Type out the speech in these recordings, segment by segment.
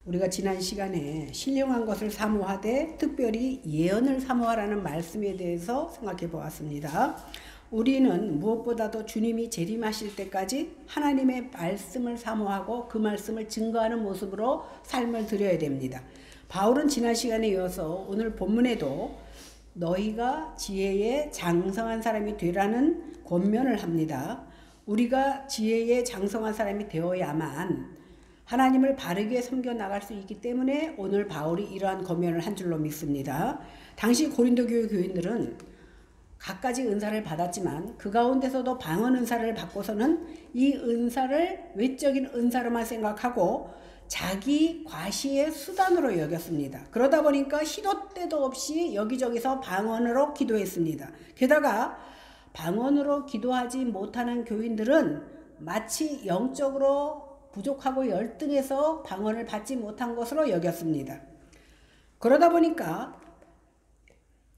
우리가 지난 시간에 신령한 것을 사모하되 특별히 예언을 사모하라는 말씀에 대해서 생각해 보았습니다. 우리는 무엇보다도 주님이 재림하실 때까지 하나님의 말씀을 사모하고 그 말씀을 증거하는 모습으로 삶을 드려야 됩니다. 바울은 지난 시간에 이어서 오늘 본문에도 너희가 지혜에 장성한 사람이 되라는 권면을 합니다. 우리가 지혜에 장성한 사람이 되어야만 하나님을 바르게 섬겨나갈 수 있기 때문에 오늘 바울이 이러한 권면을 한 줄로 믿습니다. 당시 고린도 교회 교인들은 갖가지 은사를 받았지만 그 가운데서도 방언 은사를 받고서는 이 은사를 외적인 은사로만 생각하고 자기 과시의 수단으로 여겼습니다. 그러다 보니까 시도 때도 없이 여기저기서 방언으로 기도했습니다. 게다가 방언으로 기도하지 못하는 교인들은 마치 영적으로 부족하고 열등해서 방언을 받지 못한 것으로 여겼습니다. 그러다 보니까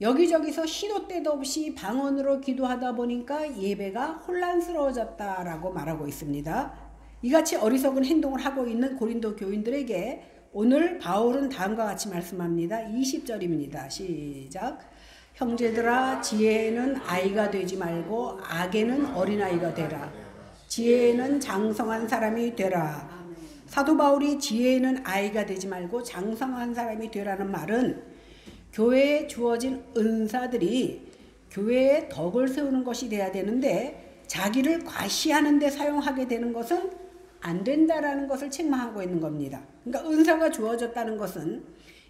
여기저기서 시도 때도 없이 방언으로 기도하다 보니까 예배가 혼란스러워졌다라고 말하고 있습니다. 이같이 어리석은 행동을 하고 있는 고린도 교인들에게 오늘 바울은 다음과 같이 말씀합니다. 20절입니다. 시작. 형제들아, 지혜에는 아이가 되지 말고 악에는 어린아이가 되라. 지혜에는 장성한 사람이 되라. 사도 바울이 지혜에는 아이가 되지 말고 장성한 사람이 되라는 말은 교회에 주어진 은사들이 교회에 덕을 세우는 것이 돼야 되는데 자기를 과시하는 데 사용하게 되는 것은 안 된다라는 것을 책망하고 있는 겁니다. 그러니까 은사가 주어졌다는 것은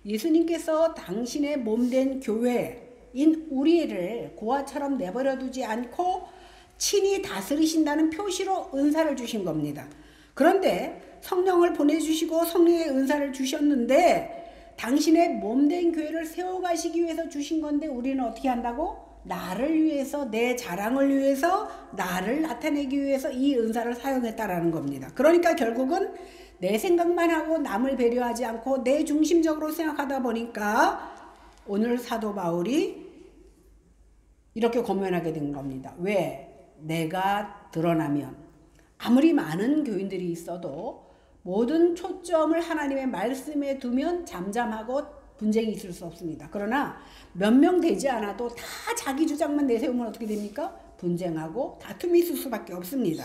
예수님께서 당신의 몸된 교회인 우리를 고아처럼 내버려 두지 않고 친히 다스리신다는 표시로 은사를 주신 겁니다. 그런데 성령을 보내주시고 성령의 은사를 주셨는데 당신의 몸된 교회를 세워가시기 위해서 주신 건데 우리는 어떻게 한다고? 나를 위해서, 내 자랑을 위해서, 나를 나타내기 위해서 이 은사를 사용했다라는 겁니다. 그러니까 결국은 내 생각만 하고 남을 배려하지 않고 내 중심적으로 생각하다 보니까 오늘 사도 바울이 이렇게 권면하게 된 겁니다. 왜? 내가 드러나면 아무리 많은 교인들이 있어도 모든 초점을 하나님의 말씀에 두면 잠잠하고 분쟁이 있을 수 없습니다. 그러나 몇 명 되지 않아도 다 자기 주장만 내세우면 어떻게 됩니까? 분쟁하고 다툼이 있을 수밖에 없습니다.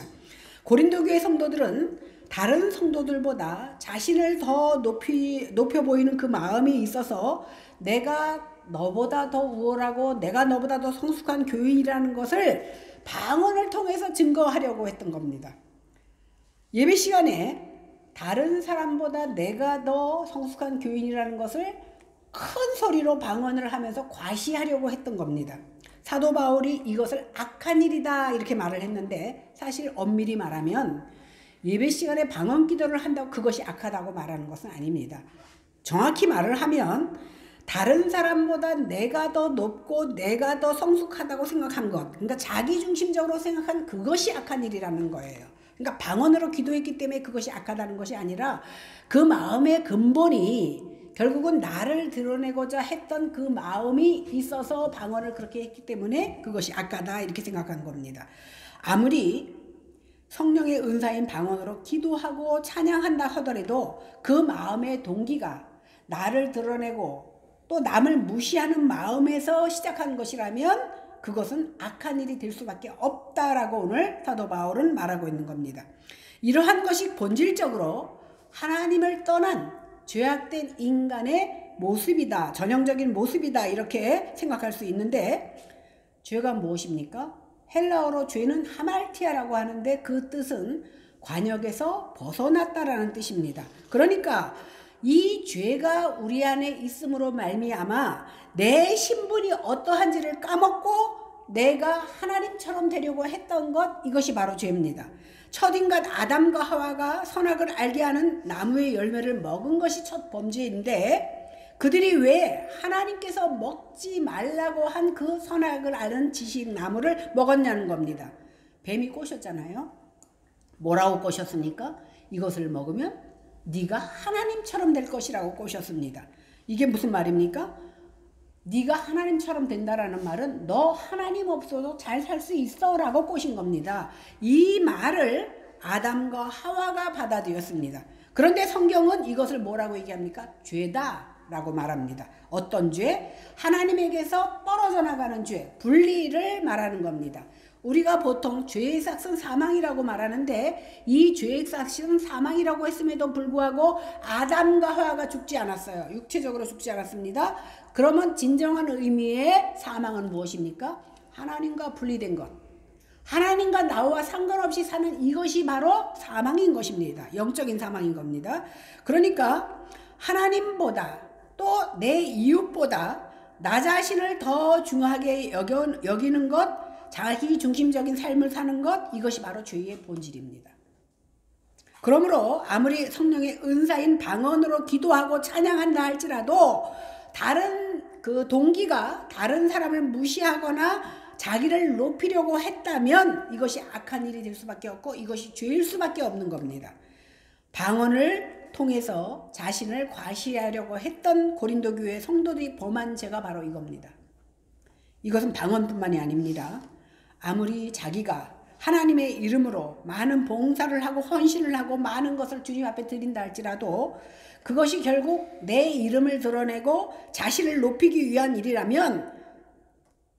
고린도 교회 성도들은 다른 성도들보다 자신을 더 높여 보이는 그 마음이 있어서 내가 너보다 더 우월하고 내가 너보다 더 성숙한 교인이라는 것을 방언을 통해서 증거하려고 했던 겁니다. 예배 시간에 다른 사람보다 내가 더 성숙한 교인이라는 것을 큰 소리로 방언을 하면서 과시하려고 했던 겁니다. 사도 바울이 이것을 악한 일이다 이렇게 말을 했는데 사실 엄밀히 말하면 예배 시간에 방언 기도를 한다고 그것이 악하다고 말하는 것은 아닙니다. 정확히 말을 하면 다른 사람보다 내가 더 높고 내가 더 성숙하다고 생각한 것, 그러니까 자기중심적으로 생각한 그것이 악한 일이라는 거예요. 그러니까 방언으로 기도했기 때문에 그것이 악하다는 것이 아니라 그 마음의 근본이 결국은 나를 드러내고자 했던 그 마음이 있어서 방언을 그렇게 했기 때문에 그것이 악하다 이렇게 생각한 겁니다. 아무리 성령의 은사인 방언으로 기도하고 찬양한다 하더라도 그 마음의 동기가 나를 드러내고 또 남을 무시하는 마음에서 시작한 것이라면 그것은 악한 일이 될 수밖에 없다라고 오늘 사도 바울은 말하고 있는 겁니다. 이러한 것이 본질적으로 하나님을 떠난 죄악된 인간의 모습이다, 전형적인 모습이다 이렇게 생각할 수 있는데 죄가 무엇입니까? 헬라어로 죄는 하말티아라고 하는데 그 뜻은 관역에서 벗어났다라는 뜻입니다. 그러니까 이 죄가 우리 안에 있음으로 말미암아 내 신분이 어떠한지를 까먹고 내가 하나님처럼 되려고 했던 것, 이것이 바로 죄입니다. 첫인간 아담과 하와가 선악을 알게 하는 나무의 열매를 먹은 것이 첫 범죄인데 그들이 왜 하나님께서 먹지 말라고 한 그 선악을 아는 지식 나무를 먹었냐는 겁니다. 뱀이 꼬셨잖아요. 뭐라고 꼬셨습니까? 이것을 먹으면 네가 하나님처럼 될 것이라고 꼬셨습니다. 이게 무슨 말입니까? 네가 하나님처럼 된다라는 말은 너 하나님 없어도 잘 살 수 있어 라고 꼬신 겁니다. 이 말을 아담과 하와가 받아들였습니다. 그런데 성경은 이것을 뭐라고 얘기합니까? 죄다라고 말합니다. 어떤 죄? 하나님에게서 떨어져 나가는 죄, 분리를 말하는 겁니다. 우리가 보통 죄의 삭은 사망이라고 말하는데 이 죄의 삭은 사망이라고 했음에도 불구하고 아담과 하와가 죽지 않았어요. 육체적으로 죽지 않았습니다. 그러면 진정한 의미의 사망은 무엇입니까? 하나님과 분리된 것. 하나님과 나와 상관없이 사는 이것이 바로 사망인 것입니다. 영적인 사망인 겁니다. 그러니까 하나님보다 또 내 이웃보다 나 자신을 더 중요하게 여기는 것, 자기 중심적인 삶을 사는 것, 이것이 바로 죄의 본질입니다. 그러므로 아무리 성령의 은사인 방언으로 기도하고 찬양한다 할지라도 다른 그 동기가 다른 사람을 무시하거나 자기를 높이려고 했다면 이것이 악한 일이 될 수밖에 없고 이것이 죄일 수밖에 없는 겁니다. 방언을 통해서 자신을 과시하려고 했던 고린도 교회 성도들이 범한 죄가 바로 이겁니다. 이것은 방언뿐만이 아닙니다. 아무리 자기가 하나님의 이름으로 많은 봉사를 하고 헌신을 하고 많은 것을 주님 앞에 드린다 할지라도 그것이 결국 내 이름을 드러내고 자신을 높이기 위한 일이라면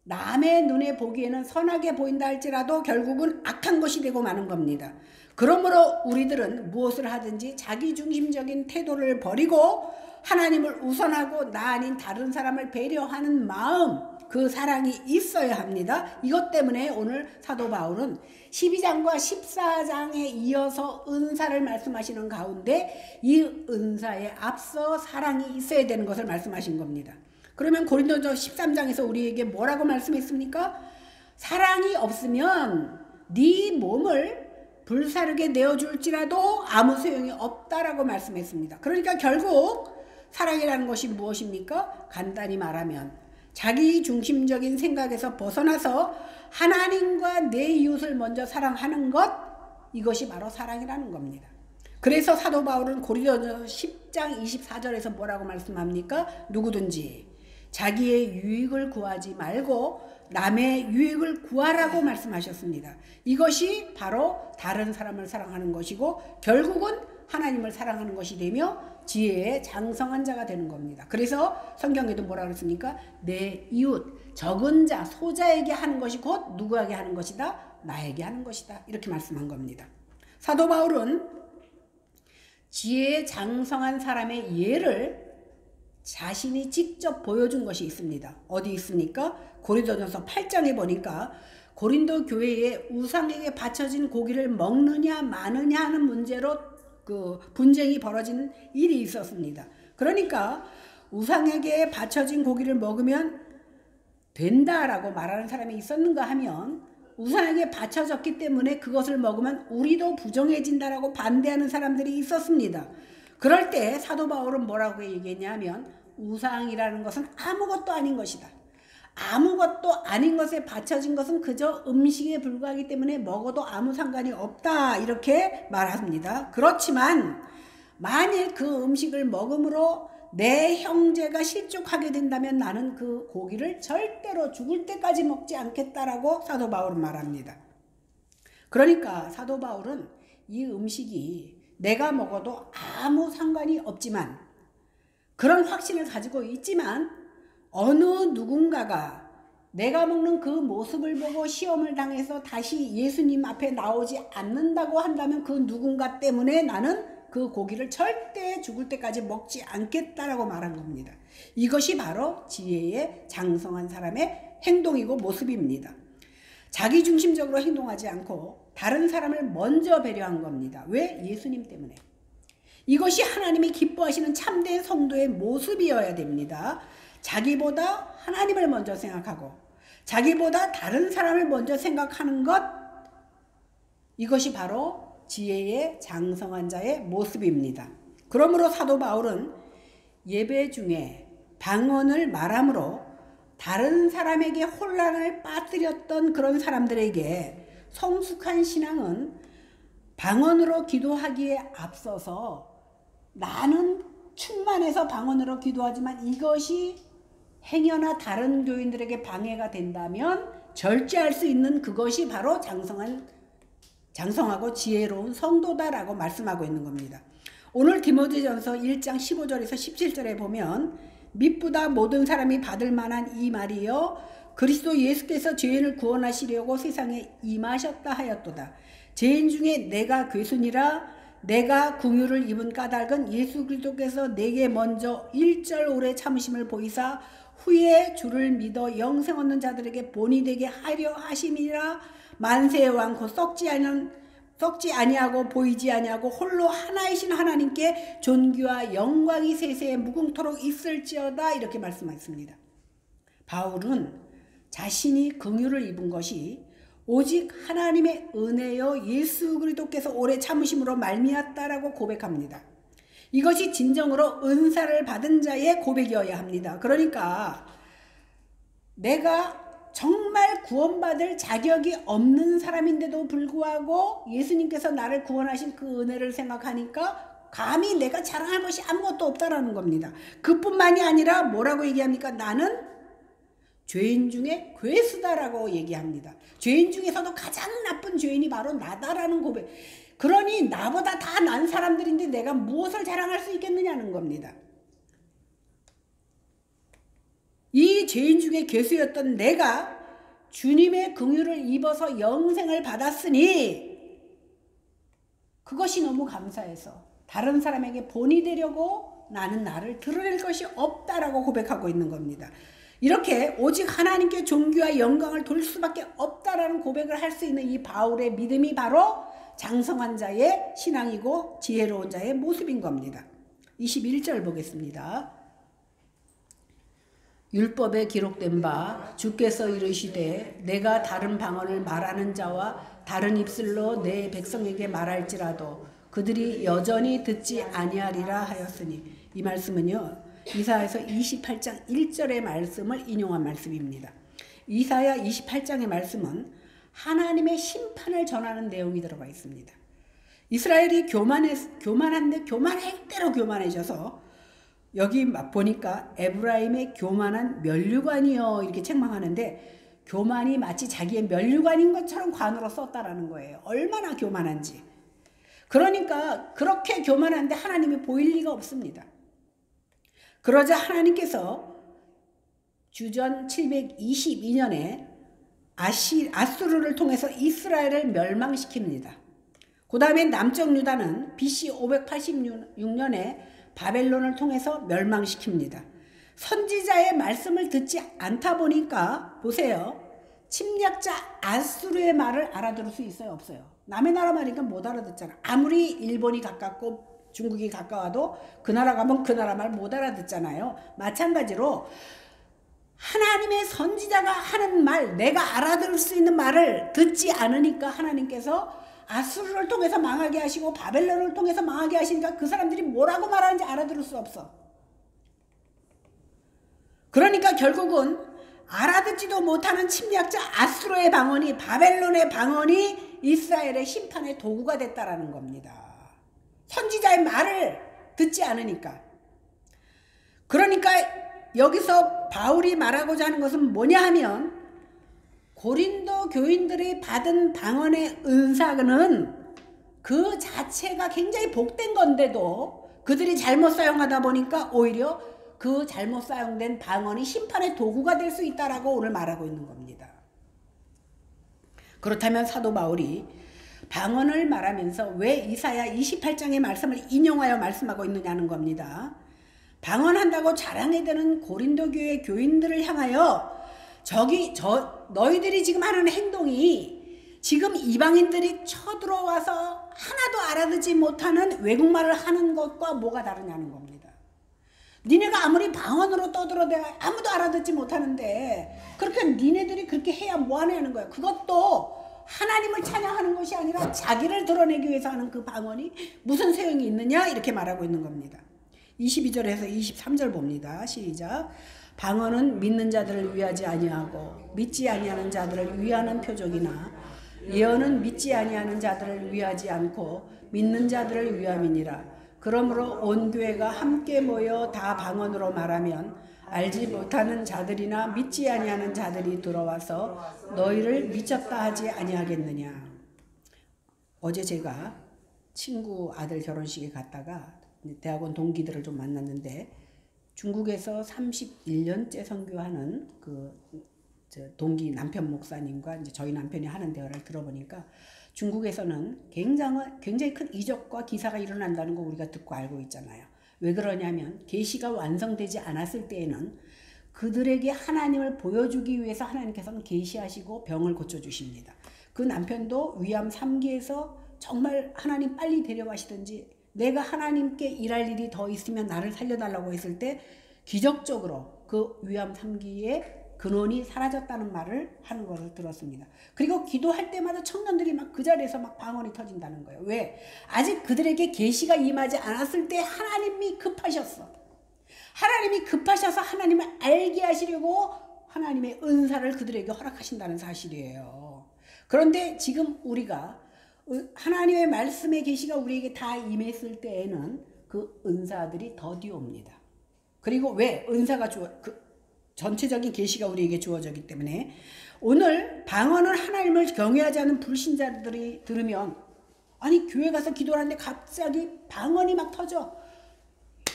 남의 눈에 보기에는 선하게 보인다 할지라도 결국은 악한 것이 되고 마는 겁니다. 그러므로 우리들은 무엇을 하든지 자기중심적인 태도를 버리고 하나님을 우선하고 나 아닌 다른 사람을 배려하는 마음, 그 사랑이 있어야 합니다. 이것 때문에 오늘 사도 바울은 12장과 14장에 이어서 은사를 말씀하시는 가운데 이 은사에 앞서 사랑이 있어야 되는 것을 말씀하신 겁니다. 그러면 고린도전서 13장에서 우리에게 뭐라고 말씀했습니까? 사랑이 없으면 네 몸을 불사르게 내어줄지라도 아무 소용이 없다라고 말씀했습니다. 그러니까 결국 사랑이라는 것이 무엇입니까? 간단히 말하면 자기 중심적인 생각에서 벗어나서 하나님과 내 이웃을 먼저 사랑하는 것, 이것이 바로 사랑이라는 겁니다. 그래서 사도 바울은 고린도전서 10장 24절에서 뭐라고 말씀합니까? 누구든지 자기의 유익을 구하지 말고 남의 유익을 구하라고 말씀하셨습니다. 이것이 바로 다른 사람을 사랑하는 것이고 결국은 하나님을 사랑하는 것이 되며 지혜의 장성한 자가 되는 겁니다. 그래서 성경에도 뭐라고 했습니까? 내 이웃, 적은 자, 소자에게 하는 것이 곧 누구에게 하는 것이다? 나에게 하는 것이다. 이렇게 말씀한 겁니다. 사도 바울은 지혜의 장성한 사람의 예를 자신이 직접 보여준 것이 있습니다. 어디 있습니까? 고린도전서 8장에 보니까 고린도 교회에 우상에게 바쳐진 고기를 먹느냐 마느냐 하는 문제로 그 분쟁이 벌어진 일이 있었습니다. 그러니까 우상에게 바쳐진 고기를 먹으면 된다라고 말하는 사람이 있었는가 하면 우상에게 바쳐졌기 때문에 그것을 먹으면 우리도 부정해진다라고 반대하는 사람들이 있었습니다. 그럴 때 사도 바울은 뭐라고 얘기했냐면 우상이라는 것은 아무것도 아닌 것이다. 아무것도 아닌 것에 바쳐진 것은 그저 음식에 불과하기 때문에 먹어도 아무 상관이 없다 이렇게 말합니다. 그렇지만 만일 그 음식을 먹음으로 내 형제가 실족하게 된다면 나는 그 고기를 절대로 죽을 때까지 먹지 않겠다라고 사도 바울은 말합니다. 그러니까 사도 바울은 이 음식이 내가 먹어도 아무 상관이 없지만 그런 확신을 가지고 있지만 어느 누군가가 내가 먹는 그 모습을 보고 시험을 당해서 다시 예수님 앞에 나오지 않는다고 한다면 그 누군가 때문에 나는 그 고기를 절대 죽을 때까지 먹지 않겠다라고 말한 겁니다. 이것이 바로 지혜의 장성한 사람의 행동이고 모습입니다. 자기중심적으로 행동하지 않고 다른 사람을 먼저 배려한 겁니다. 왜? 예수님 때문에. 이것이 하나님이 기뻐하시는 참된 성도의 모습이어야 됩니다. 자기보다 하나님을 먼저 생각하고 자기보다 다른 사람을 먼저 생각하는 것, 이것이 바로 지혜의 장성한 자의 모습입니다. 그러므로 사도 바울은 예배 중에 방언을 말함으로 다른 사람에게 혼란을 빠뜨렸던 그런 사람들에게 성숙한 신앙은 방언으로 기도하기에 앞서서 나는 충만해서 방언으로 기도하지만 이것이 행여나 다른 교인들에게 방해가 된다면 절제할 수 있는 그것이 바로 장성하고 지혜로운 성도다라고 말씀하고 있는 겁니다. 오늘 디모데전서 1장 15절에서 17절에 보면 mit보다 모든 사람이 받을 만한 이 말이요 그리스도 예수께서 죄인을 구원하시려고 세상에 임하셨다 하였도다. 죄인 중에 내가 괴순이라 내가 긍휼을 입은 까닭은 예수 그리스도께서 내게 먼저 1절 오래 참으심을 보이사 후에 주를 믿어 영생 얻는 자들에게 본이 되게 하려 하심이라. 만세의 왕 곧 썩지 아니하고 보이지 아니하고 홀로 하나이신 하나님께 존귀와 영광이 세세에 무궁토록 있을지어다. 이렇게 말씀하셨습니다. 바울은 자신이 긍휼을 입은 것이 오직 하나님의 은혜여 예수 그리스도께서 오래 참으심으로 말미암았다라고 고백합니다. 이것이 진정으로 은사를 받은 자의 고백이어야 합니다. 그러니까 내가 정말 구원받을 자격이 없는 사람인데도 불구하고 예수님께서 나를 구원하신 그 은혜를 생각하니까 감히 내가 자랑할 것이 아무것도 없다라는 겁니다. 그뿐만이 아니라 뭐라고 얘기합니까? 나는 죄인 중에 괴수다라고 얘기합니다. 죄인 중에서도 가장 나쁜 죄인이 바로 나다라는 고백. 그러니 나보다 다 난 사람들인데 내가 무엇을 자랑할 수 있겠느냐는 겁니다. 이 죄인 중에 괴수였던 내가 주님의 긍휼을 입어서 영생을 받았으니 그것이 너무 감사해서 다른 사람에게 본이 되려고 나는 나를 드러낼 것이 없다라고 고백하고 있는 겁니다. 이렇게 오직 하나님께 존귀와 영광을 돌릴 수밖에 없다라는 고백을 할 수 있는 이 바울의 믿음이 바로 장성한 자의 신앙이고 지혜로운 자의 모습인 겁니다. 21절 보겠습니다. 율법에 기록된 바 주께서 이르시되 내가 다른 방언을 말하는 자와 다른 입술로 내 백성에게 말할지라도 그들이 여전히 듣지 아니하리라 하였으니. 이 말씀은요 이사야서 28장 1절의 말씀을 인용한 말씀입니다. 이사야 28장의 말씀은 하나님의 심판을 전하는 내용이 들어가 있습니다. 이스라엘이 교만한데 교만할 대로 교만해져서 여기 보니까 에브라임의 교만한 면류관이여 이렇게 책망하는데 교만이 마치 자기의 면류관인 것처럼 관으로 썼다라는 거예요. 얼마나 교만한지. 그러니까 그렇게 교만한데 하나님이 보일 리가 없습니다. 그러자 하나님께서 주전 722년에 아수르를 통해서 이스라엘을 멸망시킵니다. 그 다음에 남쪽 유다는 BC 586년에 바벨론을 통해서 멸망시킵니다. 선지자의 말씀을 듣지 않다 보니까 보세요. 침략자 아수르의 말을 알아들을 수 있어요? 없어요? 남의 나라 말이니까 못 알아듣잖아. 아무리 일본이 가깝고 중국이 가까워도 그 나라 가면 그 나라 말 못 알아듣잖아요. 마찬가지로 하나님의 선지자가 하는 말, 내가 알아들을 수 있는 말을 듣지 않으니까 하나님께서 아수르를 통해서 망하게 하시고 바벨론을 통해서 망하게 하시니까 그 사람들이 뭐라고 말하는지 알아들을 수 없어. 그러니까 결국은 알아듣지도 못하는 침략자 아수르의 방언이, 바벨론의 방언이 이스라엘의 심판의 도구가 됐다라는 겁니다. 선지자의 말을 듣지 않으니까. 그러니까 여기서 바울이 말하고자 하는 것은 뭐냐 하면 고린도 교인들이 받은 방언의 은사는 그 자체가 굉장히 복된 건데도 그들이 잘못 사용하다 보니까 오히려 그 잘못 사용된 방언이 심판의 도구가 될 수 있다라고 오늘 말하고 있는 겁니다. 그렇다면 사도 바울이 방언을 말하면서 왜 이사야 28장의 말씀을 인용하여 말씀하고 있느냐는 겁니다. 방언한다고 자랑해 드는 고린도 교회 교인들을 향하여 너희들이 지금 하는 행동이 지금 이방인들이 쳐들어와서 하나도 알아듣지 못하는 외국말을 하는 것과 뭐가 다르냐는 겁니다. 니네가 아무리 방언으로 떠들어대 아무도 알아듣지 못하는데 그렇게 니네들이 그렇게 해야 뭐하냐는 거야. 그것도 하나님을 찬양하는 것이 아니라 자기를 드러내기 위해서 하는 그 방언이 무슨 소용이 있느냐 이렇게 말하고 있는 겁니다. 22절에서 23절 봅니다. 시작. 방언은 믿는 자들을 위하지 아니하고 믿지 아니하는 자들을 위하는 표적이나 예언은 믿지 아니하는 자들을 위하지 않고 믿는 자들을 위함이니라. 그러므로 온 교회가 함께 모여 다 방언으로 말하면 알지 못하는 자들이나 믿지 아니하는 자들이 들어와서 너희를 미쳤다 하지 아니하겠느냐. 어제 제가 친구 아들 결혼식에 갔다가 대학원 동기들을 좀 만났는데 중국에서 31년째 선교하는 동기 남편 목사님과 이제 저희 남편이 하는 대화를 들어보니까 중국에서는 굉장히 큰 이적과 기사가 일어난다는 거 우리가 듣고 알고 있잖아요. 왜 그러냐면 계시가 완성되지 않았을 때에는 그들에게 하나님을 보여주기 위해서 하나님께서는 계시하시고 병을 고쳐주십니다. 그 남편도 위암 3기에서 정말 하나님 빨리 데려가시든지 내가 하나님께 일할 일이 더 있으면 나를 살려달라고 했을 때 기적적으로 그 위암 3기의 근원이 사라졌다는 말을 하는 것을 들었습니다. 그리고 기도할 때마다 청년들이 막 그 자리에서 막 방언이 터진다는 거예요. 왜? 아직 그들에게 계시가 임하지 않았을 때 하나님이 급하셨어. 하나님이 급하셔서 하나님을 알게 하시려고 하나님의 은사를 그들에게 허락하신다는 사실이에요. 그런데 지금 우리가 하나님의 말씀의 계시가 우리에게 다 임했을 때에는 그 은사들이 더디 옵니다. 그리고 왜? 은사가 전체적인 계시가 우리에게 주어졌기 때문에 오늘 방언을 하나님을 경외하지 않는 불신자들이 들으면 아니 교회 가서 기도를 하는데 갑자기 방언이 막 터져.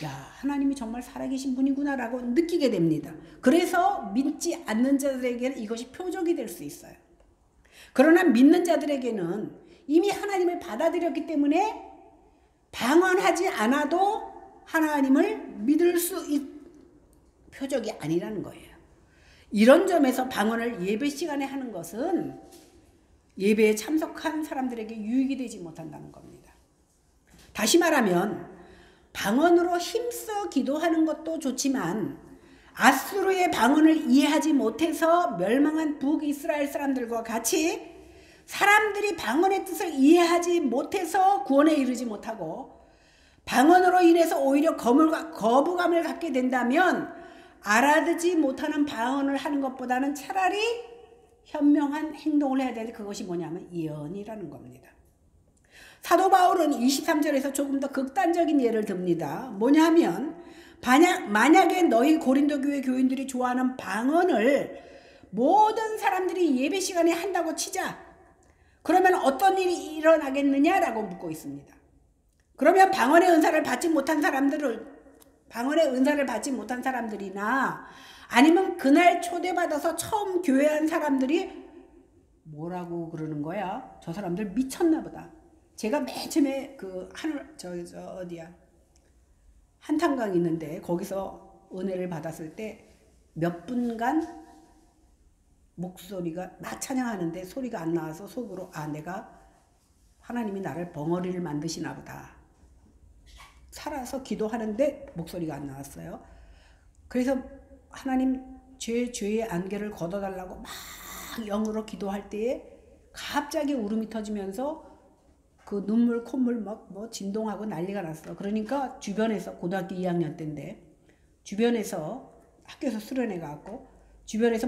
야, 하나님이 정말 살아계신 분이구나 라고 느끼게 됩니다. 그래서 믿지 않는 자들에게는 이것이 표적이 될 수 있어요. 그러나 믿는 자들에게는 이미 하나님을 받아들였기 때문에 방언하지 않아도 하나님을 믿을 수 있는 표적이 아니라는 거예요. 이런 점에서 방언을 예배 시간에 하는 것은 예배에 참석한 사람들에게 유익이 되지 못한다는 겁니다. 다시 말하면 방언으로 힘써 기도하는 것도 좋지만 아수르의 방언을 이해하지 못해서 멸망한 북이스라엘 사람들과 같이 사람들이 방언의 뜻을 이해하지 못해서 구원에 이르지 못하고 방언으로 인해서 오히려 거부감을 갖게 된다면 알아듣지 못하는 방언을 하는 것보다는 차라리 현명한 행동을 해야 되는데 그것이 뭐냐면 예언이라는 겁니다. 사도 바울은 23절에서 조금 더 극단적인 예를 듭니다. 뭐냐면 만약에 너희 고린도 교회 교인들이 좋아하는 방언을 모든 사람들이 예배 시간에 한다고 치자. 그러면 어떤 일이 일어나겠느냐라고 묻고 있습니다. 그러면 방언의 은사를 받지 못한 사람들이나 아니면 그날 초대받아서 처음 교회한 사람들이 뭐라고 그러는 거야? 저 사람들 미쳤나 보다. 제가 맨 처음에 한탄강 있는데 거기서 은혜를 받았을 때 몇 분간 목소리가 나 찬양하는데 소리가 안 나와서 속으로 내가 하나님이 나를 벙어리를 만드시나 보다. 살아서 기도하는데 목소리가 안 나왔어요. 그래서 하나님 죄의 안개를 걷어달라고 막 영으로 기도할 때에 갑자기 울음이 터지면서 그 눈물 콧물 막 진동하고 난리가 났어. 그러니까 주변에서 고등학교 2학년 때인데 주변에서 학교에서 수련회 가고 주변에서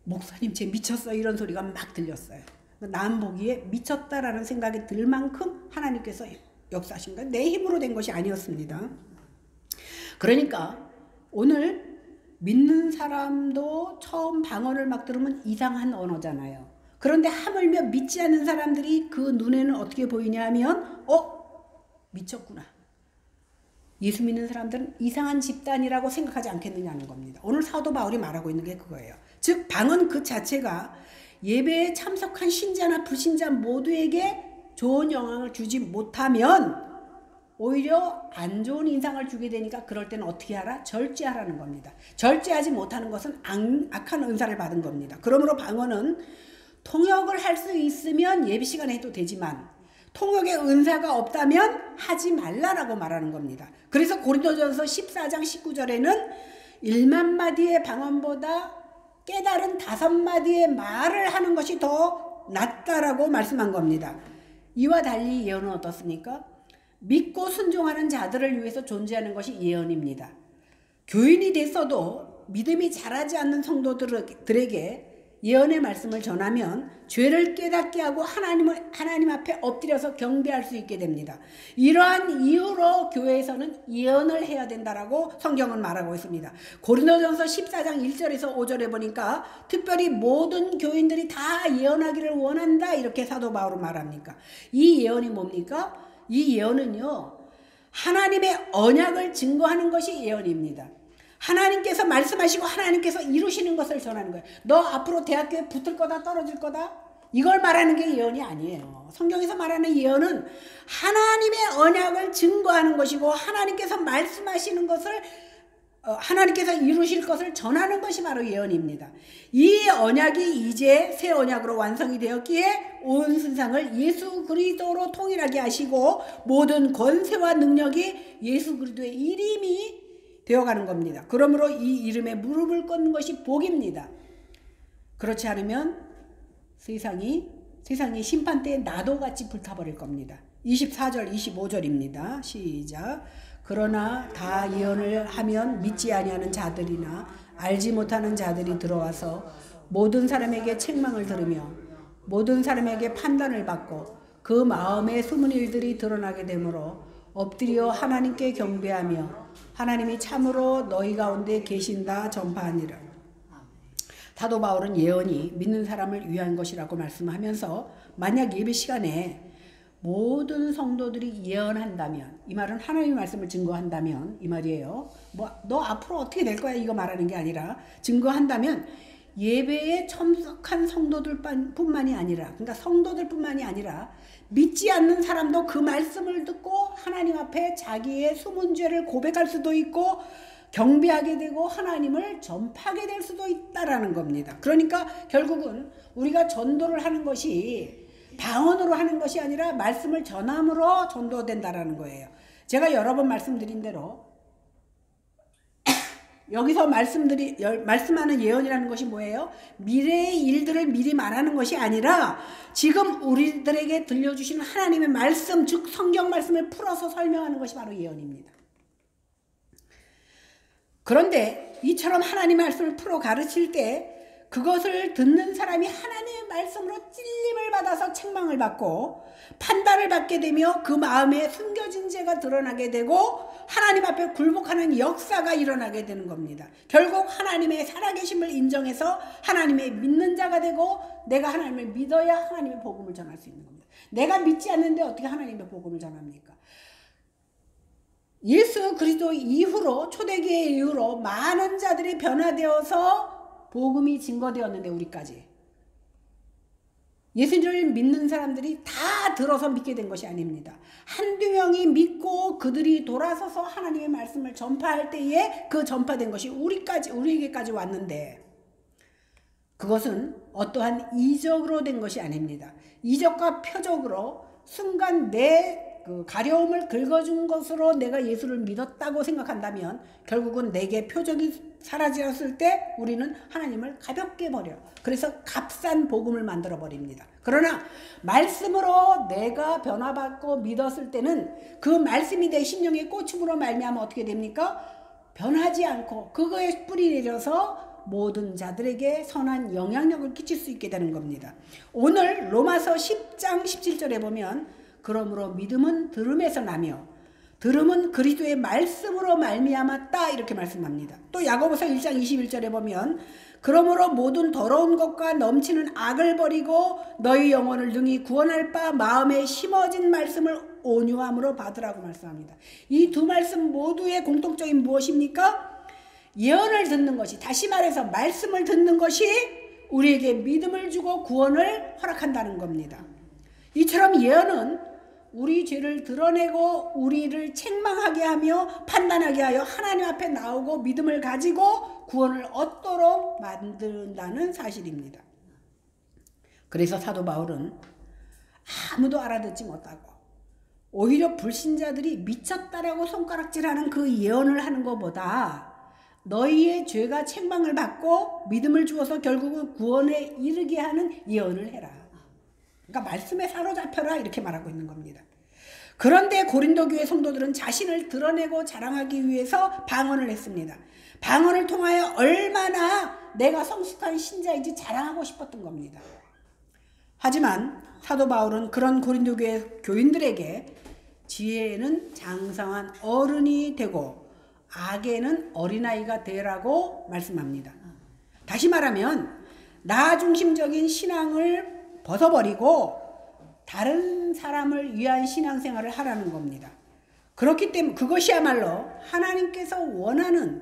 목사님 쟤 미쳤어 이런 소리가 막 들렸어요. 남 보기에 미쳤다라는 생각이 들 만큼 하나님께서 역사하신 거예요. 내 힘으로 된 것이 아니었습니다. 그러니까 오늘 믿는 사람도 처음 방언을 막 들으면 이상한 언어잖아요. 그런데 하물며 믿지 않는 사람들이 그 눈에는 어떻게 보이냐 하면 미쳤구나. 예수 믿는 사람들은 이상한 집단이라고 생각하지 않겠느냐는 겁니다. 오늘 사도 바울이 말하고 있는 게 그거예요. 즉 방언 그 자체가 예배에 참석한 신자나 불신자 모두에게 좋은 영향을 주지 못하면 오히려 안 좋은 인상을 주게 되니까 그럴 때는 어떻게 하라? 절제하라는 겁니다. 절제하지 못하는 것은 악한 은사를 받은 겁니다. 그러므로 방언은 통역을 할 수 있으면 예배 시간에 해도 되지만 통역의 은사가 없다면 하지 말라라고 말하는 겁니다. 그래서 고린도전서 14장 19절에는 1만 마디의 방언보다 깨달은 5마디의 말을 하는 것이 더 낫다라고 말씀한 겁니다. 이와 달리 예언은 어떻습니까? 믿고 순종하는 자들을 위해서 존재하는 것이 예언입니다. 교인이 됐어도 믿음이 자라지 않는 성도들에게 예언의 말씀을 전하면 죄를 깨닫게 하고 하나님 앞에 엎드려서 경배할 수 있게 됩니다. 이러한 이유로 교회에서는 예언을 해야 된다라고 성경은 말하고 있습니다. 고린도전서 14장 1절에서 5절에 보니까 특별히 모든 교인들이 다 예언하기를 원한다 이렇게 사도 바울은 말합니까? 이 예언이 뭡니까? 이 예언은요 하나님의 언약을 증거하는 것이 예언입니다. 하나님께서 말씀하시고 하나님께서 이루시는 것을 전하는 거예요. 너 앞으로 대학교에 붙을 거다, 떨어질 거다, 이걸 말하는 게 예언이 아니에요. 성경에서 말하는 예언은 하나님의 언약을 증거하는 것이고 하나님께서 말씀하시는 것을 하나님께서 이루실 것을 전하는 것이 바로 예언입니다. 이 언약이 이제 새 언약으로 완성이 되었기에 온 세상을 예수 그리스도로 통일하게 하시고 모든 권세와 능력이 예수 그리스도의 이름이 되어가는 겁니다. 그러므로 이 이름에 무릎을 꿇는 것이 복입니다. 그렇지 않으면 세상이 심판대에 나도같이 불타버릴 겁니다. 24절 25절입니다. 시작. 그러나 다 예언을 하면 믿지 아니하는 자들이나 알지 못하는 자들이 들어와서 모든 사람에게 책망을 들으며 모든 사람에게 판단을 받고 그 마음의 숨은 일들이 드러나게 되므로 엎드려 하나님께 경배하며 하나님이 참으로 너희 가운데 계신다 전파하니라. 사도 바울은 예언이 믿는 사람을 위한 것이라고 말씀하면서 만약 예배 시간에 모든 성도들이 예언한다면, 이 말은 하나님의 말씀을 증거한다면 이 말이에요. 너 앞으로 어떻게 될 거야 이거 말하는 게 아니라 증거한다면 예배에 참석한 성도들 뿐만이 아니라, 그러니까 성도들 뿐만이 아니라 믿지 않는 사람도 그 말씀을 듣고 하나님 앞에 자기의 숨은 죄를 고백할 수도 있고 경배하게 되고 하나님을 전파하게 될 수도 있다라는 겁니다. 그러니까 결국은 우리가 전도를 하는 것이 방언으로 하는 것이 아니라 말씀을 전함으로 전도된다라는 거예요. 제가 여러 번 말씀드린 대로 여기서 말씀하는 예언이라는 것이 뭐예요? 미래의 일들을 미리 말하는 것이 아니라 지금 우리들에게 들려주시는 하나님의 말씀, 즉 성경 말씀을 풀어서 설명하는 것이 바로 예언입니다. 그런데 이처럼 하나님의 말씀을 풀어 가르칠 때 그것을 듣는 사람이 하나님의 말씀으로 찔림을 받아서 책망을 받고 판단을 받게 되며 그 마음에 숨겨진 죄가 드러나게 되고 하나님 앞에 굴복하는 역사가 일어나게 되는 겁니다. 결국 하나님의 살아계심을 인정해서 하나님의 믿는 자가 되고 내가 하나님을 믿어야 하나님의 복음을 전할 수 있는 겁니다. 내가 믿지 않는데 어떻게 하나님의 복음을 전합니까? 예수 그리스도 이후로, 초대교회 이후로 많은 자들이 변화되어서 복음이 증거되었는데 우리까지 예수님을 믿는 사람들이 다 들어서 믿게 된 것이 아닙니다. 한두 명이 믿고 그들이 돌아서서 하나님의 말씀을 전파할 때에 그 전파된 것이 우리에게까지 왔는데 그것은 어떠한 이적으로 된 것이 아닙니다. 이적과 표적으로 순간 내 가려움을 긁어준 것으로 내가 예수를 믿었다고 생각한다면 결국은 내게 표적이 사라졌을 때 우리는 하나님을 가볍게 버려. 그래서 값싼 복음을 만들어 버립니다. 그러나 말씀으로 내가 변화받고 믿었을 때는 그 말씀이 내 심령의 꽂힘으로 말미암아 어떻게 됩니까? 변하지 않고 그거에 뿌리 내려서 모든 자들에게 선한 영향력을 끼칠 수 있게 되는 겁니다. 오늘 로마서 10장 17절에 보면 그러므로 믿음은 들음에서 나며 들음은 그리스도의 말씀으로 말미암았다 이렇게 말씀합니다. 또 야고보서 1장 21절에 보면 그러므로 모든 더러운 것과 넘치는 악을 버리고 너희 영혼을 능히 구원할 바 마음에 심어진 말씀을 온유함으로 받으라고 말씀합니다. 이 두 말씀 모두의 공통점이 무엇입니까? 예언을 듣는 것이, 다시 말해서 말씀을 듣는 것이 우리에게 믿음을 주고 구원을 허락한다는 겁니다. 이처럼 예언은 우리 죄를 드러내고 우리를 책망하게 하며 판단하게 하여 하나님 앞에 나오고 믿음을 가지고 구원을 얻도록 만든다는 사실입니다. 그래서 사도 바울은 아무도 알아듣지 못하고 오히려 불신자들이 미쳤다라고 손가락질하는 그 예언을 하는 것보다 너희의 죄가 책망을 받고 믿음을 주어서 결국은 구원에 이르게 하는 예언을 해라. 그러니까 말씀에 사로잡혀라 이렇게 말하고 있는 겁니다. 그런데 고린도 교회 성도들은 자신을 드러내고 자랑하기 위해서 방언을 했습니다. 방언을 통하여 얼마나 내가 성숙한 신자인지 자랑하고 싶었던 겁니다. 하지만 사도 바울은 그런 고린도 교회 교인들에게 지혜에는 장성한 어른이 되고 악에는 어린아이가 되라고 말씀합니다. 다시 말하면 나 중심적인 신앙을 벗어버리고 다른 사람을 위한 신앙생활을 하라는 겁니다. 그렇기 때문에 그것이야말로 하나님께서 원하는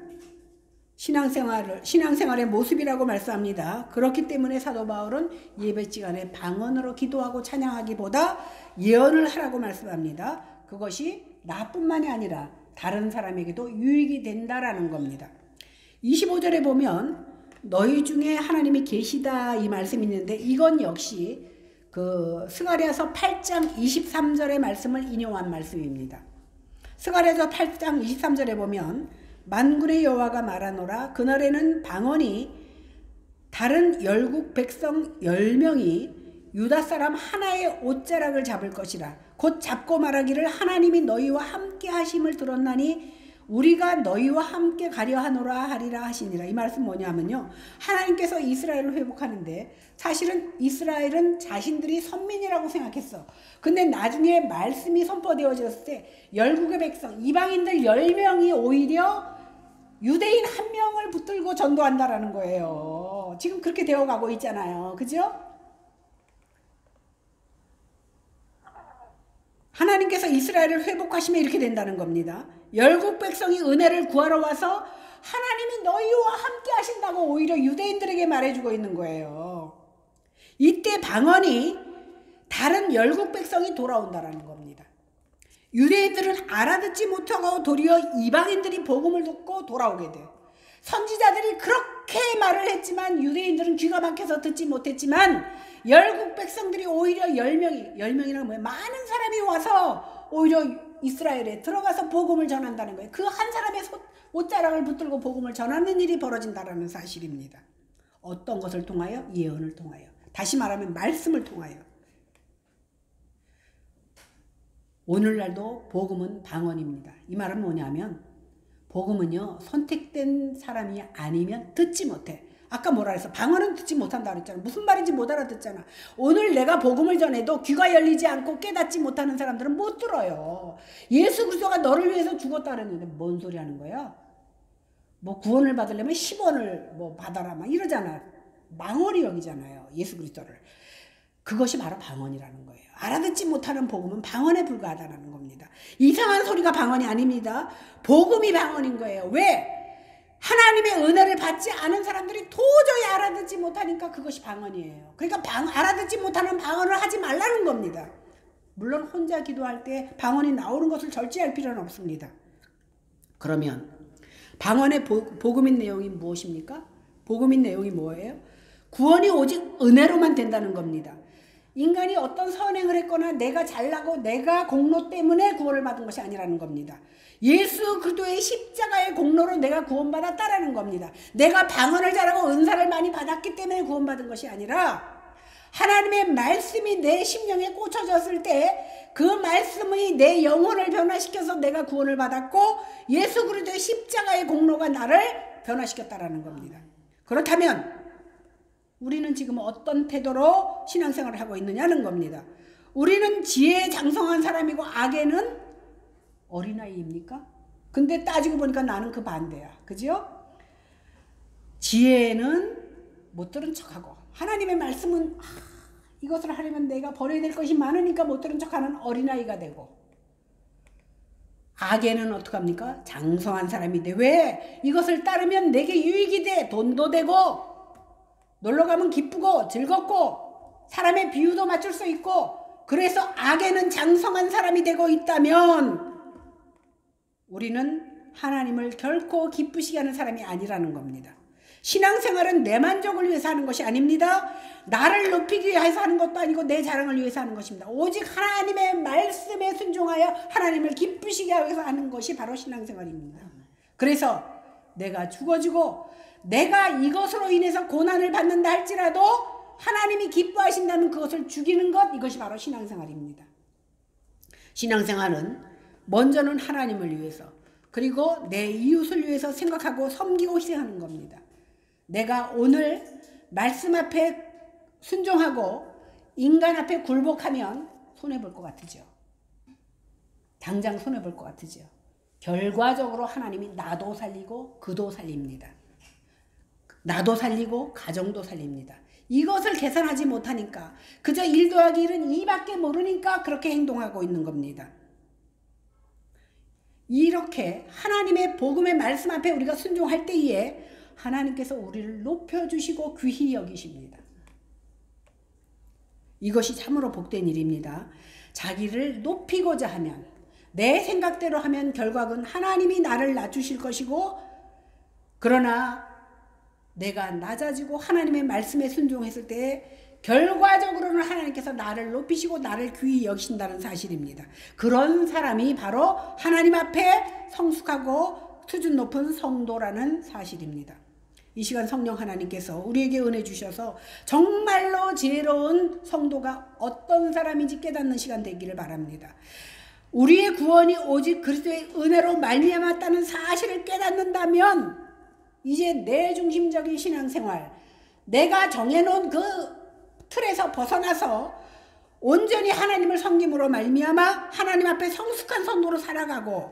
신앙생활의 모습이라고 말씀합니다. 그렇기 때문에 사도 바울은 예배 시간에 방언으로 기도하고 찬양하기보다 예언을 하라고 말씀합니다. 그것이 나뿐만이 아니라 다른 사람에게도 유익이 된다라는 겁니다. 25절에 보면 너희 중에 하나님이 계시다 이 말씀이 있는데 이건 역시 그 스가랴서 8장 23절의 말씀을 인용한 말씀입니다. 스가랴서 8장 23절에 보면 만군의 여호와가 말하노라 그날에는 방언이 다른 열국 백성 10명이 유다 사람 하나의 옷자락을 잡을 것이라 곧 잡고 말하기를 하나님이 너희와 함께 하심을 들었나니 우리가 너희와 함께 가려 하노라 하리라 하시니라. 이 말씀 뭐냐면요, 하나님께서 이스라엘을 회복하는데 사실은 이스라엘은 자신들이 선민이라고 생각했어. 근데 나중에 말씀이 선포되어졌을 때 열국의 백성 이방인들 10명이 오히려 유대인 1명을 붙들고 전도한다라는 거예요. 지금 그렇게 되어가고 있잖아요. 그죠? 하나님께서 이스라엘을 회복하시면 이렇게 된다는 겁니다. 열국 백성이 은혜를 구하러 와서 하나님이 너희와 함께 하신다고 오히려 유대인들에게 말해주고 있는 거예요. 이때 방언이 다른 열국 백성이 돌아온다라는 겁니다. 유대인들은 알아듣지 못하고 도리어 이방인들이 복음을 듣고 돌아오게 돼요. 선지자들이 그렇게 말을 했지만 유대인들은 귀가 막혀서 듣지 못했지만 열국 백성들이 오히려 10명이라는 뭐예요? 많은 사람이 와서 오히려 이스라엘에 들어가서 복음을 전한다는 거예요. 그 한 사람의 옷자락을 붙들고 복음을 전하는 일이 벌어진다는 사실입니다. 어떤 것을 통하여? 예언을 통하여. 다시 말하면 말씀을 통하여. 오늘날도 복음은 방언입니다. 이 말은 뭐냐면 복음은요 선택된 사람이 아니면 듣지 못해. 아까 뭐라 그랬어? 방언은 듣지 못한다 그랬잖아. 무슨 말인지 못 알아듣잖아. 오늘 내가 복음을 전해도 귀가 열리지 않고 깨닫지 못하는 사람들은 못 들어요. 예수 그리스도가 너를 위해서 죽었다 그랬는데 뭔 소리 하는 거야? 뭐 구원을 받으려면 10원을 뭐 받아라 막 이러잖아. 망언이 여기잖아요. 예수 그리스도를. 그것이 바로 방언이라는 거예요. 알아듣지 못하는 복음은 방언에 불과하다는 겁니다. 이상한 소리가 방언이 아닙니다. 복음이 방언인 거예요. 왜? 하나님의 은혜를 받지 않은 사람들이 도저히 알아듣지 못하니까 그것이 방언이에요. 그러니까 알아듣지 못하는 방언을 하지 말라는 겁니다. 물론 혼자 기도할 때 방언이 나오는 것을 절제할 필요는 없습니다. 그러면 방언의 복음인 내용이 무엇입니까? 복음인 내용이 뭐예요? 구원이 오직 은혜로만 된다는 겁니다. 인간이 어떤 선행을 했거나 내가 잘나고 내가 공로 때문에 구원을 받은 것이 아니라는 겁니다. 예수 그리스도의 십자가의 공로로 내가 구원받았다라는 겁니다. 내가 방언을 잘하고 은사를 많이 받았기 때문에 구원받은 것이 아니라 하나님의 말씀이 내 심령에 꽂혀졌을 때 그 말씀이 내 영혼을 변화시켜서 내가 구원을 받았고 예수 그리스도의 십자가의 공로가 나를 변화시켰다라는 겁니다. 그렇다면 우리는 지금 어떤 태도로 신앙생활을 하고 있느냐는 겁니다. 우리는 지혜에 장성한 사람이고 악에는 어린아이입니까? 근데 따지고 보니까 나는 그 반대야. 그죠? 지혜는 못 들은 척하고 하나님의 말씀은 이것을 하려면 내가 버려야 될 것이 많으니까 못 들은 척하는 어린아이가 되고 악에는 어떡합니까? 장성한 사람인데 왜? 이것을 따르면 내게 유익이 돼. 돈도 되고 놀러가면 기쁘고 즐겁고 사람의 비유도 맞출 수 있고 그래서 악에는 장성한 사람이 되고 있다면 우리는 하나님을 결코 기쁘시게 하는 사람이 아니라는 겁니다. 신앙생활은 내 만족을 위해서 하는 것이 아닙니다. 나를 높이기 위해서 하는 것도 아니고 내 자랑을 위해서 하는 것입니다. 오직 하나님의 말씀에 순종하여 하나님을 기쁘시게 위해서 하는 것이 바로 신앙생활입니다. 그래서 내가 죽어지고 내가 이것으로 인해서 고난을 받는다 할지라도 하나님이 기뻐하신다면 그것을 죽이는 것, 이것이 바로 신앙생활입니다. 신앙생활은 먼저는 하나님을 위해서 그리고 내 이웃을 위해서 생각하고 섬기고 희생하는 겁니다. 내가 오늘 말씀 앞에 순종하고 인간 앞에 굴복하면 손해볼 것 같으죠. 당장 손해볼 것 같으죠. 결과적으로 하나님이 나도 살리고 그도 살립니다. 나도 살리고 가정도 살립니다. 이것을 계산하지 못하니까 그저 1 더하기 1은 2밖에 모르니까 그렇게 행동하고 있는 겁니다. 이렇게 하나님의 복음의 말씀 앞에 우리가 순종할 때에 하나님께서 우리를 높여주시고 귀히 여기십니다. 이것이 참으로 복된 일입니다. 자기를 높이고자 하면, 내 생각대로 하면 결과는 하나님이 나를 낮추실 것이고, 그러나 내가 낮아지고 하나님의 말씀에 순종했을 때 결과적으로는 하나님께서 나를 높이시고 나를 귀히 여기신다는 사실입니다. 그런 사람이 바로 하나님 앞에 성숙하고 수준 높은 성도라는 사실입니다. 이 시간 성령 하나님께서 우리에게 은혜 주셔서 정말로 지혜로운 성도가 어떤 사람인지 깨닫는 시간 되기를 바랍니다. 우리의 구원이 오직 그리스도의 은혜로 말미암았다는 사실을 깨닫는다면 이제 내 중심적인 신앙생활, 내가 정해놓은 그 틀에서 벗어나서 온전히 하나님을 섬김으로 말미암아 하나님 앞에 성숙한 성도로 살아가고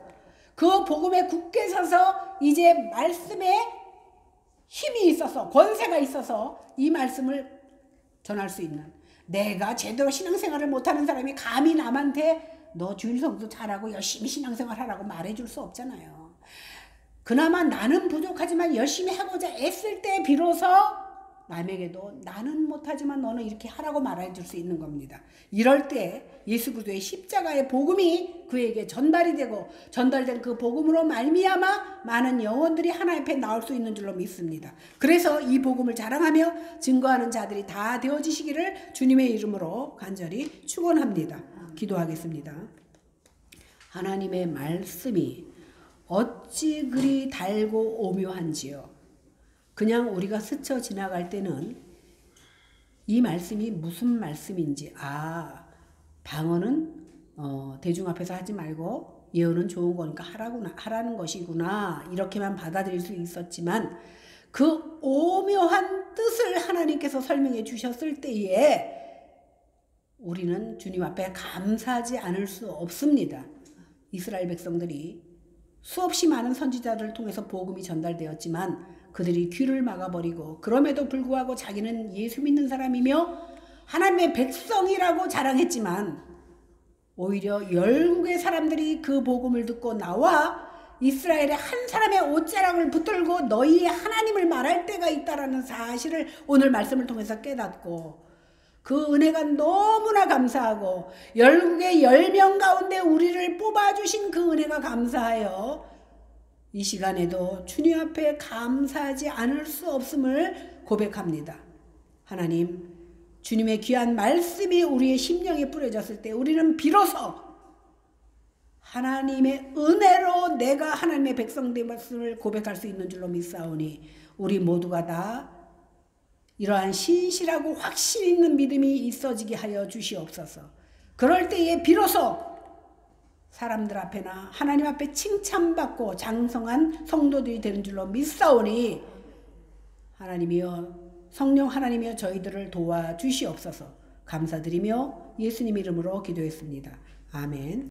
그 복음에 굳게 서서 이제 말씀에 힘이 있어서, 권세가 있어서 이 말씀을 전할 수 있는, 내가 제대로 신앙생활을 못하는 사람이 감히 남한테 너 주일 성도 잘하고 열심히 신앙생활 하라고 말해줄 수 없잖아요. 그나마 나는 부족하지만 열심히 하고자 애쓸 때 비로소 남에게도 나는 못하지만 너는 이렇게 하라고 말해줄 수 있는 겁니다. 이럴 때 예수 그리스도의 십자가의 복음이 그에게 전달이 되고, 전달된 그 복음으로 말미암아 많은 영혼들이 하나님 앞에 나올 수 있는 줄로 믿습니다. 그래서 이 복음을 자랑하며 증거하는 자들이 다 되어지시기를 주님의 이름으로 간절히 축원합니다. 기도하겠습니다. 하나님의 말씀이 어찌 그리 달고 오묘한지요. 그냥 우리가 스쳐 지나갈 때는 이 말씀이 무슨 말씀인지, 방언은 대중 앞에서 하지 말고 예언은 좋은 거니까 하라는 것이구나, 이렇게만 받아들일 수 있었지만 그 오묘한 뜻을 하나님께서 설명해 주셨을 때에 우리는 주님 앞에 감사하지 않을 수 없습니다. 이스라엘 백성들이 수없이 많은 선지자들을 통해서 복음이 전달되었지만 그들이 귀를 막아버리고, 그럼에도 불구하고 자기는 예수 믿는 사람이며 하나님의 백성이라고 자랑했지만 오히려 열국의 사람들이 그 복음을 듣고 나와 이스라엘의 한 사람의 옷자락을 붙들고 너희의 하나님을 말할 때가 있다라는 사실을 오늘 말씀을 통해서 깨닫고, 그 은혜가 너무나 감사하고 열국의 10명 가운데 우리를 뽑아주신 그 은혜가 감사하여 이 시간에도 주님 앞에 감사하지 않을 수 없음을 고백합니다. 하나님, 주님의 귀한 말씀이 우리의 심령에 뿌려졌을 때 우리는 비로소 하나님의 은혜로 내가 하나님의 백성됨을 고백할 수 있는 줄로 믿사오니 우리 모두가 다 이러한 신실하고 확신 있는 믿음이 있어지게 하여 주시옵소서. 그럴 때에 비로소 사람들 앞에나 하나님 앞에 칭찬받고 장성한 성도들이 되는 줄로 믿사오니 하나님이여, 성령 하나님이여 저희들을 도와주시옵소서. 감사드리며 예수님 이름으로 기도했습니다. 아멘.